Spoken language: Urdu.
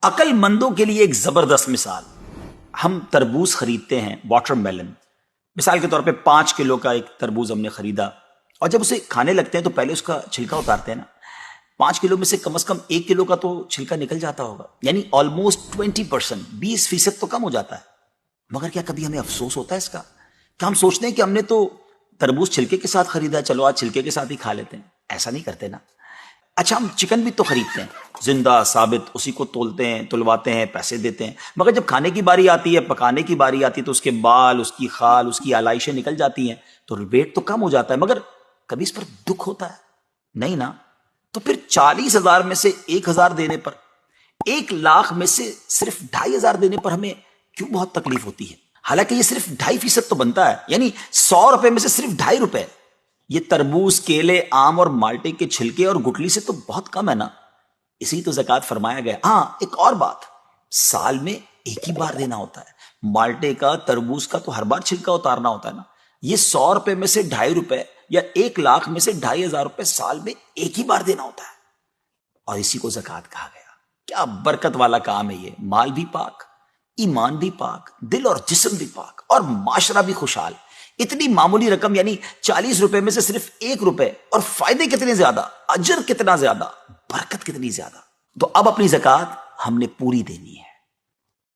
عقل مندوں کے لیے ایک زبردست مثال. ہم تربوز خریدتے ہیں، واٹر میلن. مثال کے طور پہ 5 کلو کا ایک تربوز ہم نے خریدا، اور جب اسے کھانے لگتے ہیں تو پہلے اس کا چھلکا اتارتے ہیں نا. 5 کلو میں سے کم از کم 1 کلو کا تو چھلکا نکل جاتا ہوگا، یعنی آلموسٹ 20%، 20% تو کم ہو جاتا ہے. مگر کیا کبھی ہمیں افسوس ہوتا ہے اس کا؟ کیا ہم سوچتے ہیں کہ ہم نے تو تربوز چھلکے کے ساتھ خریدا، چلو آج چھلکے کے ساتھ ہی کھا لیتے ہیں؟ ایسا نہیں کرتے نا. اچھا، ہم چکن بھی تو خریدتے ہیں، زندہ ثابت، اسی کو تولتے ہیں، تلواتے ہیں، پیسے دیتے ہیں، مگر جب کھانے کی باری آتی ہے، پکانے کی باری آتی ہے، تو اس کے بال، اس کی خال، اس کی آلائشیں نکل جاتی ہیں، تو ویٹ تو کم ہو جاتا ہے. مگر کبھی اس پر دکھ ہوتا ہے؟ نہیں نا. تو پھر 40,000 میں سے 1,000 دینے پر، 1,00,000 میں سے صرف 2,500 دینے پر ہمیں کیوں بہت تکلیف ہوتی ہے؟ حالانکہ یہ صرف 2.5% تو بنتا ہے، یعنی 100 روپے میں سے صرف 2.5 روپے. یہ تربوز، کیلے، آم اور مالٹے کے چھلکے اور گٹلی سے تو بہت کم ہے نا. اسی تو زکوٰۃ فرمایا گیا. ہاں، ایک اور بات، سال میں ایک ہی بار دینا ہوتا ہے. مالٹے کا، تربوز کا تو ہر بار چھلکا اتارنا ہوتا ہے نا. یہ 100 روپے میں سے 2.5 روپے یا 1,00,000 میں سے 2,500 روپے سال میں ایک ہی بار دینا ہوتا ہے، اور اسی کو زکوٰۃ کہا گیا. کیا برکت والا کام ہے یہ. مال بھی پاک، ایمان بھی پاک، دل اور جسم بھی پاک، اور معاشرہ بھی خوشحال. اتنی معمولی رقم، یعنی 40 روپے میں سے صرف 1 روپے، اور فائدے کتنے زیادہ، اجر کتنا زیادہ، برکت کتنی زیادہ. تو اب اپنی زکوٰۃ ہم نے پوری دینی ہے.